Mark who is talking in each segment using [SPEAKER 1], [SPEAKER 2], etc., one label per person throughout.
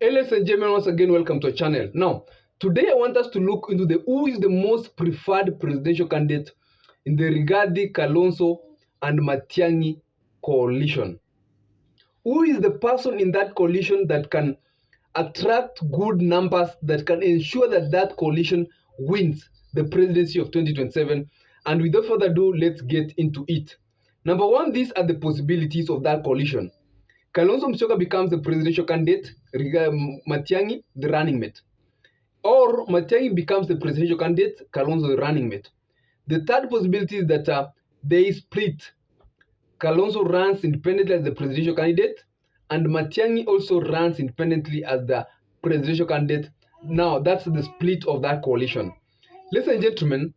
[SPEAKER 1] Hey, ladies and gentlemen, once again, welcome to our channel. Now, today I want us to look into who is the most preferred presidential candidate in the RIGATHI, Kalonzo, and Matiangi coalition. Who is the person in that coalition that can attract good numbers that can ensure that that coalition wins the presidency of 2027? And without further ado, let's get into it. Number one, these are the possibilities of that coalition. Kalonzo Musyoka becomes the presidential candidate, Matiangi the running mate. Or Matiangi becomes the presidential candidate, Kalonzo the running mate. The third possibility is that they split. Kalonzo runs independently as the presidential candidate, and Matiangi also runs independently as the presidential candidate. Now, that's the split of that coalition. Ladies and gentlemen,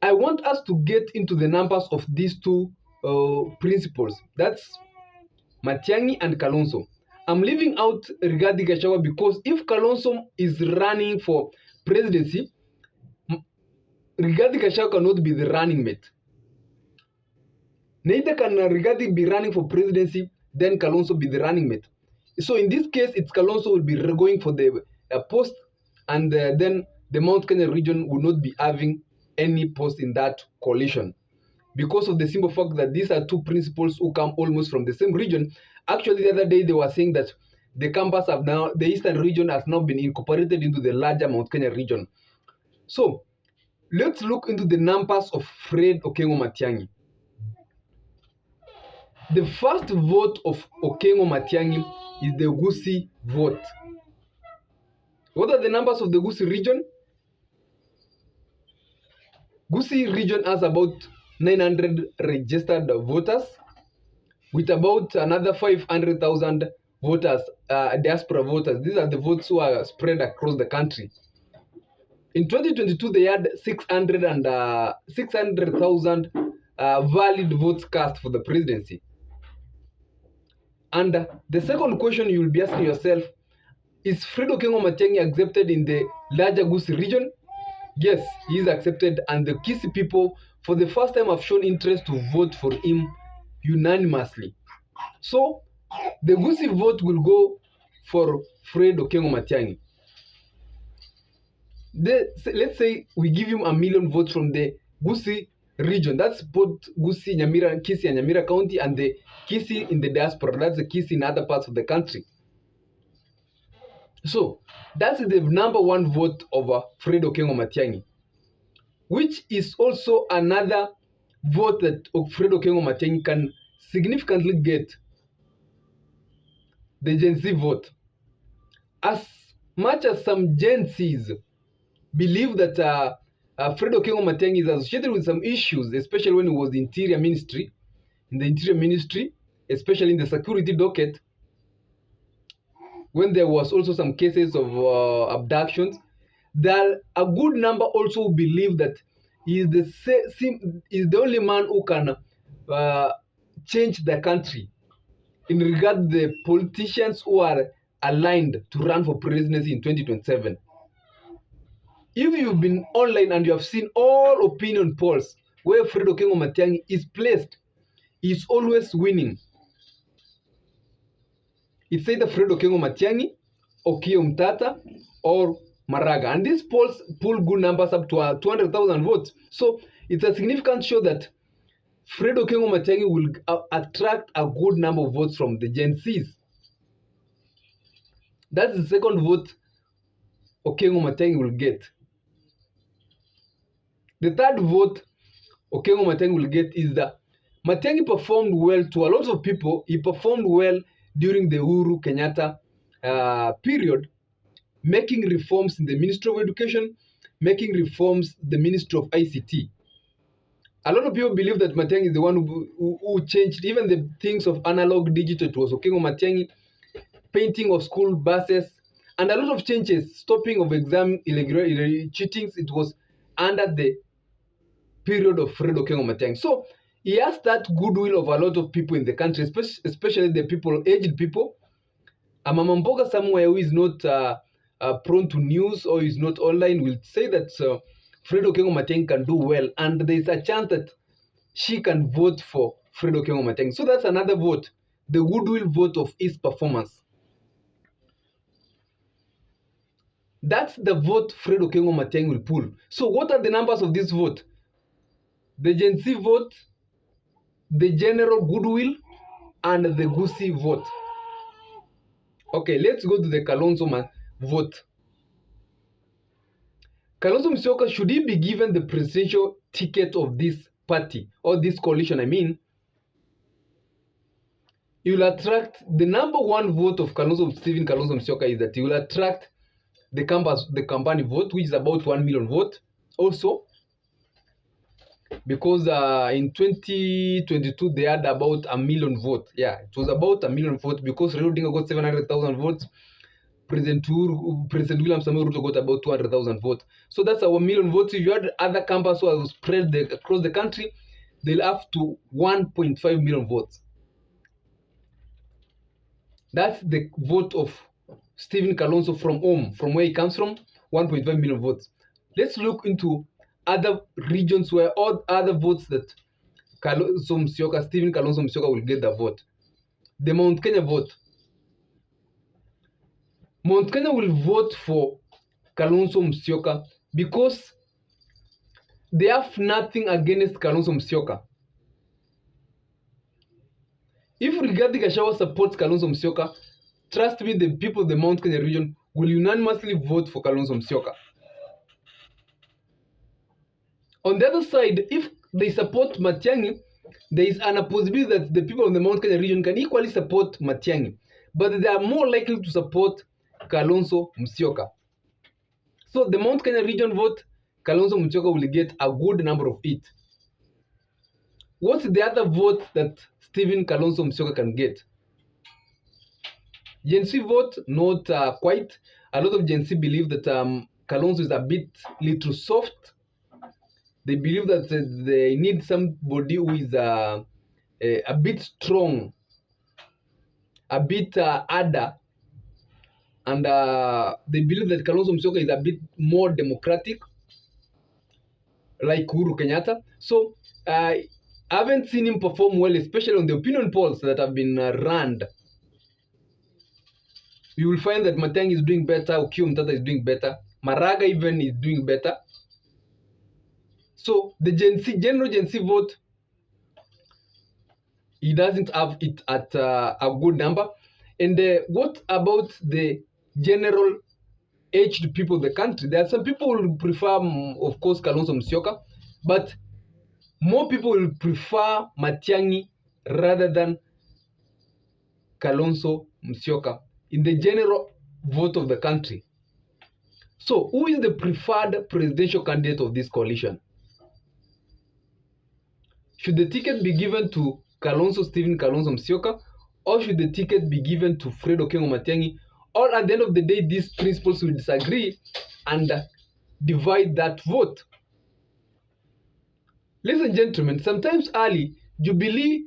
[SPEAKER 1] I want us to get into the numbers of these two principles. That's Matiangi and Kalonzo. I'm leaving out regarding GACHAGUA because if Kalonzo is running for presidency, Rigathi Gachagua cannot be the running mate. Neither can Rigathi be running for presidency, then Kalonzo be the running mate. So in this case, it's Kalonzo will be going for the post, and then the Mount Kenya region will not be having any post in that coalition, because of the simple fact that these are two principals who come almost from the same region. Actually, the other day they were saying that the eastern region has now been incorporated into the larger Mount Kenya region. So let's look into the numbers of Fred Okengo Matiangi. The first vote of Okengo Matiangi is the Gusii vote. What are the numbers of the Gusii region? Gusii region has about 900 registered voters, with about another 500,000 voters, diaspora voters. These are the votes who are spread across the country. In 2022, they had 600,000 valid votes cast for the presidency. And the second question you will be asking yourself, is Fred Okengo Matiangi accepted in the larger Gusii region? Yes, he is accepted, and the Kisii people for the first time have shown interest to vote for him unanimously. So the Gusii vote will go for Fred Okengo Matiangi. Let's say we give him 1 million votes from the Gusii region. That's both Gusii, Nyamira, Kisii and Nyamira County, and the Kisii in the diaspora. That's the Kisii in other parts of the country. So that's the number one vote of Fred Okengo Matiangi, which is also another vote that Fred Okengo Matiangi can significantly get, the Gen Z vote. As much as some Gen Zs believe that Fred Okengo Matiangi is associated with some issues, especially when he was in the Interior Ministry, especially in the security docket, when there was also some cases of abductions, there are a good number also who believe that he is the only man who can change the country in regard to the politicians who are aligned to run for presidency in 2027. If you've been online and you have seen all opinion polls where Fred Okengo Matiangi is placed, he is always winning. It's either Fred Okengo Matiangi, Okiya Mtata, or Maraga. And these polls pull good numbers up to 200,000 votes. So it's a significant show that Fred Okengo Matiangi will attract a good number of votes from the Gen Zs. That's the second vote Okengo Matiangi will get. The third vote Okengo Matiangi will get is that Matiangi performed well to a lot of people. He performed well during the Uhuru Kenyatta period, making reforms in the Ministry of Education, making reforms in the Ministry of ICT. A lot of people believe that Matiangi is the one who changed even the things of analog digital. It was Okengo Matiangi, painting of school buses, and a lot of changes, stopping of exam cheatings. It was under the period of Fred Okengo Matiangi. So he has that goodwill of a lot of people in the country, especially the people, aged people. A Mama Mboga somewhere who is not prone to news or is not online will say that Fred Okengo Matiangi can do well, and there is a chance that she can vote for Fred Okengo Matiangi. So that's another vote, the goodwill vote of his performance. That's the vote Fred Okengo Matiangi will pull. So what are the numbers of this vote? The Gen Z vote, the general goodwill, and the Gusii vote. Okay, let's go to the Kalonzo vote. Kalonzo Musyoka, should he be given the presidential ticket of this party or this coalition, I mean, he will attract the number one vote of Stephen Kalonzo Musyoka is that he will attract the company vote, which is about 1 million vote. Also, because in 2022 they had about 1 million vote. Yeah, it was about 1 million vote because Raila Odinga got 700,000 votes. President William Samoei Ruto got about 200,000 votes. So that's 1 million votes. If you had other campus who are spread across the country, they'll have to 1.5 million votes. That's the vote of Stephen Kalonzo from home, from where he comes from, 1.5 million votes. Let's look into other regions where all other votes that Stephen Kalonzo Musyoka will get the vote. The Mount Kenya vote. Mount Kenya will vote for Kalonzo Musyoka because they have nothing against Kalonzo Musyoka. If RIGATHI GACHAGUA supports Kalonzo Musyoka, trust me, the people of the Mount Kenya region will unanimously vote for Kalonzo Musyoka. On the other side, if they support Matiangi, there is a possibility that the people of the Mount Kenya region can equally support Matiangi, but they are more likely to support Kalonzo Musyoka. So the Mount Kenya region vote, Kalonzo Musyoka will get a good number of it. What's the other vote that Stephen Kalonzo Musyoka can get? Gen Z vote, not quite. A lot of Gen Z believe that Kalonzo is a bit little soft. They believe that they need somebody who is a bit strong, a bit harder, and they believe that Kalonzo Musyoka is a bit more democratic, like Uhuru Kenyatta. So I haven't seen him perform well, especially on the opinion polls that have been run. You will find that Matiangi is doing better, Okiya Omtatah is doing better, Maraga even is doing better. So the general Gen Z vote, he doesn't have it at a good number. And what about the general aged people of the country? There are some people who prefer, of course, Kalonzo Musyoka, but more people will prefer Matiangi rather than Kalonzo Musyoka in the general vote of the country. So, who is the preferred presidential candidate of this coalition? Should the ticket be given to Stephen Kalonzo Musyoka, or should the ticket be given to Fred Okengo Matiangi? Or at the end of the day, these principals will disagree and divide that vote. Ladies and gentlemen, sometimes early, Jubilee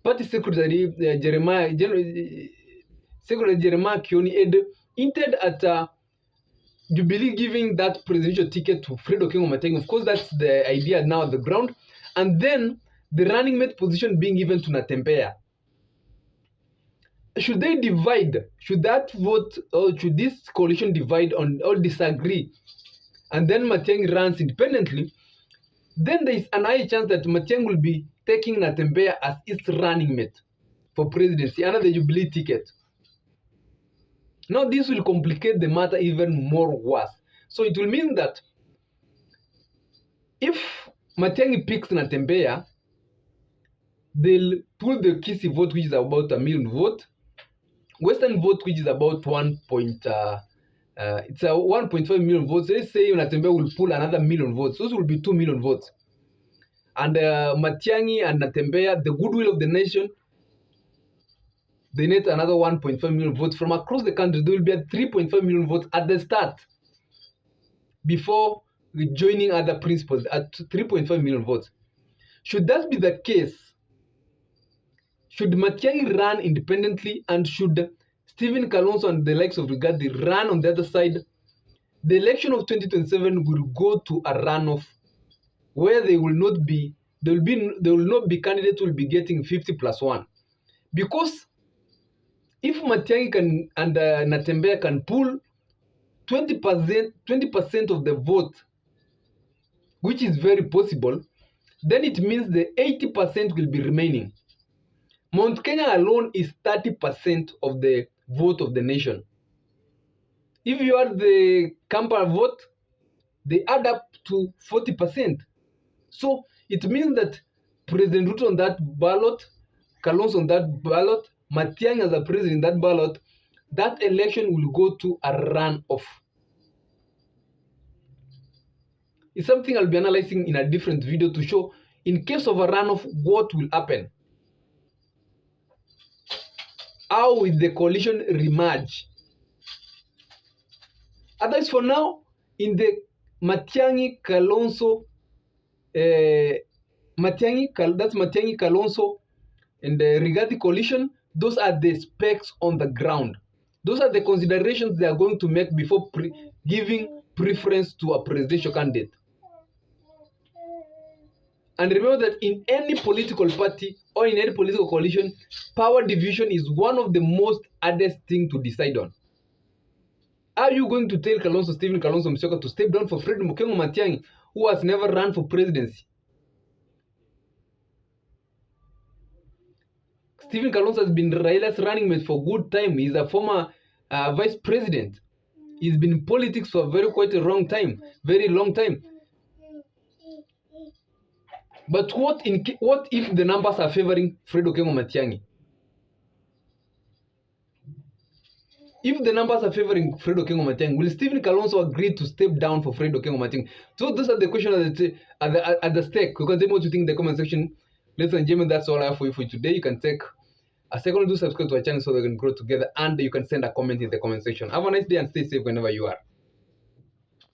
[SPEAKER 1] Party Secretary Jeremiah Kioni had hinted at Jubilee giving that presidential ticket to Fred Okengo Matiangi. Of course, that's the idea now on the ground. And then the running mate position being given to Natembeya. Should they divide? Should that vote, or should this coalition divide on or disagree? And then Matiangi runs independently. Then there is an high chance that Matiangi will be taking Natembeya as its running mate for presidency under the Jubilee ticket. Now this will complicate the matter even more worse. So it will mean that if Matiangi picks Natembeya, they'll pull the Kisii vote, which is about 1 million vote. Western vote, which is about 1.5 million votes. Let's say Natembeya will pull another 1 million votes. Those will be 2 million votes. And Matiangi and Natembeya, the goodwill of the nation, they need another 1.5 million votes from across the country. There will be 3.5 million votes at the start before joining other principals at 3.5 million votes. Should that be the case, should Matiangi run independently, and should Stephen Kalonzo and the likes of RIGATHI run on the other side, the election of 2027 will go to a runoff where there will not be candidates who will be getting 50+1. Because if Matiangi and Natembeya can pull 20% of the vote, which is very possible, then it means the 80% will be remaining. Mount Kenya alone is 30% of the vote of the nation. If you add the Kampala vote, they add up to 40%. So it means that President Ruto on that ballot, Kalonzo on that ballot, Matiangi as a president in that ballot, that election will go to a runoff. It's something I'll be analyzing in a different video to show in case of a runoff what will happen. How will the coalition remerge? Otherwise, for now, in the Matiangi Kalonzo, that's Matiangi Kalonzo and the RIGATHI coalition, those are the specs on the ground. Those are the considerations they are going to make before giving preference to a presidential candidate. And remember that in any political party or in any political coalition, power division is one of the most hardest things to decide on. Are you going to tell Stephen Kalonzo Musyoka to step down for Fred Mukengo Matiangi, who has never run for presidency? Stephen Kalonzo has been Raila's running mate for good time. He's a former vice president. He's been in politics for quite a long time, very long time. But what if the numbers are favoring Fred Mukengo Matiangi? If the numbers are favoring Fred Mukengo Matiangi, will Stephen Kalonzo agree to step down for Fred Mukengo Matiangi? So those are the questions at the stake. You can tell me what you think in the comment section. Ladies and gentlemen, that's all I have for you for today. You can take a second to subscribe to our channel so we can grow together, and you can send a comment in the comment section. Have a nice day and stay safe whenever you are.